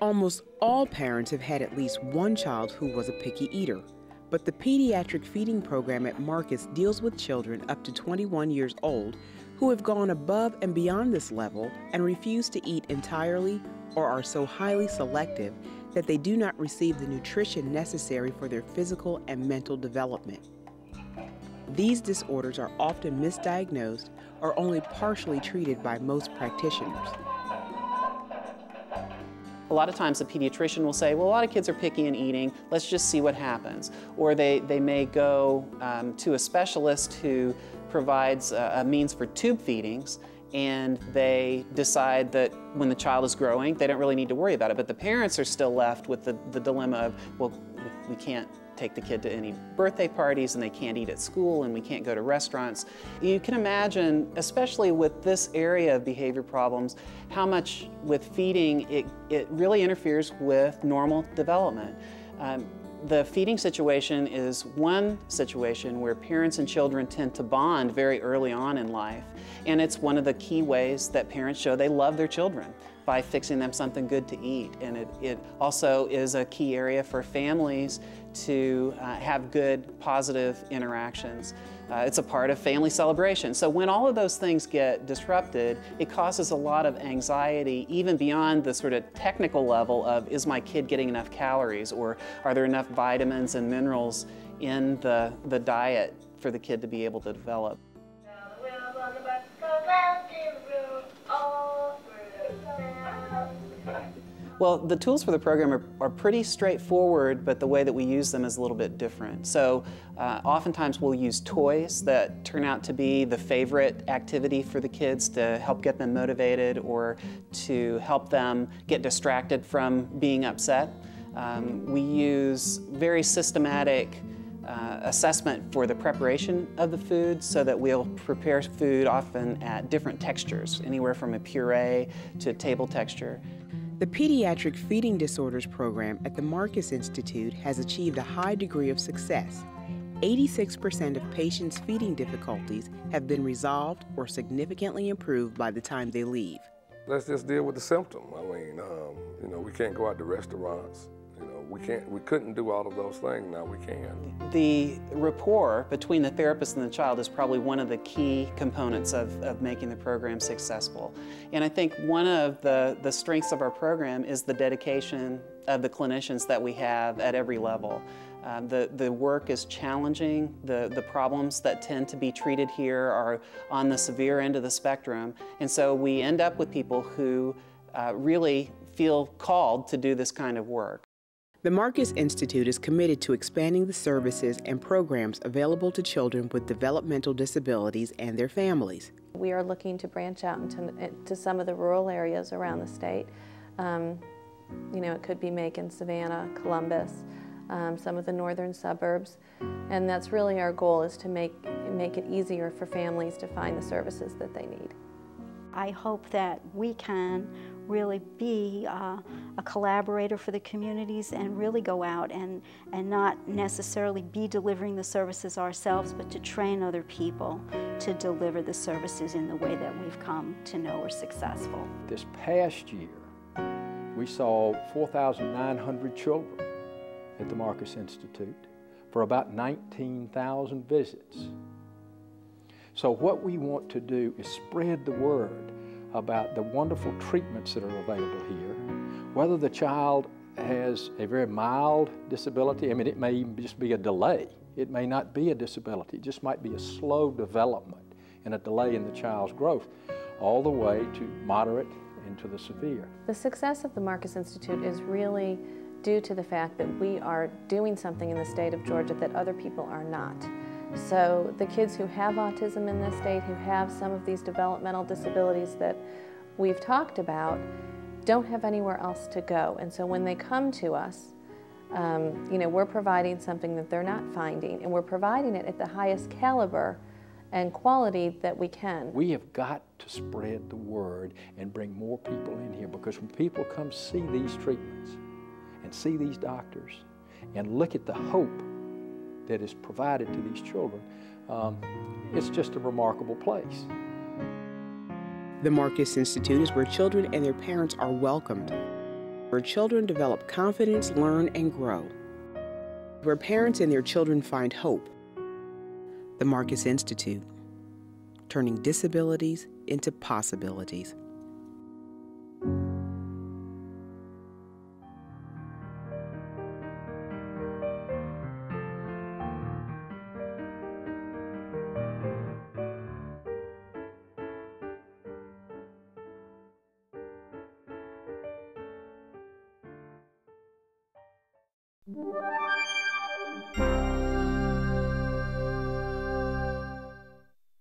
Almost all parents have had at least one child who was a picky eater, but the pediatric feeding program at Marcus deals with children up to 21 years old who have gone above and beyond this level and refuse to eat entirely or are so highly selective that they do not receive the nutrition necessary for their physical and mental development. These disorders are often misdiagnosed or only partially treated by most practitioners. A lot of times the pediatrician will say, well, a lot of kids are picky in eating, let's just see what happens. Or they may go to a specialist who provides a means for tube feedings, and they decide that when the child is growing, they don't really need to worry about it. But the parents are still left with the dilemma of, well, we can't take the kid to any birthday parties, and they can't eat at school, and we can't go to restaurants. You can imagine, especially with this area of behavior problems, how much with feeding it really interferes with normal development. The feeding situation is one situation where parents and children tend to bond very early on in life, and it's one of the key ways that parents show they love their children, by fixing them something good to eat. And it also is a key area for families to have good, positive interactions. It's a part of family celebration. So when all of those things get disrupted, it causes a lot of anxiety, even beyond the sort of technical level of, is my kid getting enough calories, or are there enough vitamins and minerals in the diet for the kid to be able to develop. Well, the tools for the program are pretty straightforward, but the way that we use them is a little bit different. So oftentimes we'll use toys that turn out to be the favorite activity for the kids to help get them motivated or to help them get distracted from being upset. We use very systematic assessment for the preparation of the food, so that we'll prepare food often at different textures, anywhere from a puree to table texture. The Pediatric Feeding Disorders program at the Marcus Institute has achieved a high degree of success. 86% of patients' feeding difficulties have been resolved or significantly improved by the time they leave. Let's just deal with the symptom. I mean, we can't go out to restaurants. We couldn't do all of those things, now we can. The rapport between the therapist and the child is probably one of the key components of making the program successful. And I think one of the strengths of our program is the dedication of the clinicians that we have at every level. The work is challenging. The problems that tend to be treated here are on the severe end of the spectrum. And so we end up with people who really feel called to do this kind of work. The Marcus Institute is committed to expanding the services and programs available to children with developmental disabilities and their families. We are looking to branch out into some of the rural areas around the state. It could be Macon, Savannah, Columbus, some of the northern suburbs. And that's really our goal, is to make it easier for families to find the services that they need. I hope that we can really be a collaborator for the communities and really go out and not necessarily be delivering the services ourselves, but to train other people to deliver the services in the way that we've come to know are successful. This past year, we saw 4,900 children at the Marcus Institute for about 19,000 visits. So what we want to do is spread the word about the wonderful treatments that are available here. Whether the child has a very mild disability, I mean, it may even just be a delay. It may not be a disability. It just might be a slow development and a delay in the child's growth, all the way to moderate and to the severe. The success of the Marcus Institute is really due to the fact that we are doing something in the state of Georgia that other people are not. So the kids who have autism in this state, who have some of these developmental disabilities that we've talked about, don't have anywhere else to go. And so when they come to us, we're providing something that they're not finding, and we're providing it at the highest caliber and quality that we can. We have got to spread the word and bring more people in here, because when people come see these treatments and see these doctors and look at the hope that is provided to these children, it's just a remarkable place. The Marcus Institute is where children and their parents are welcomed. where children develop confidence, learn, and grow. Where parents and their children find hope. The Marcus Institute, turning disabilities into possibilities.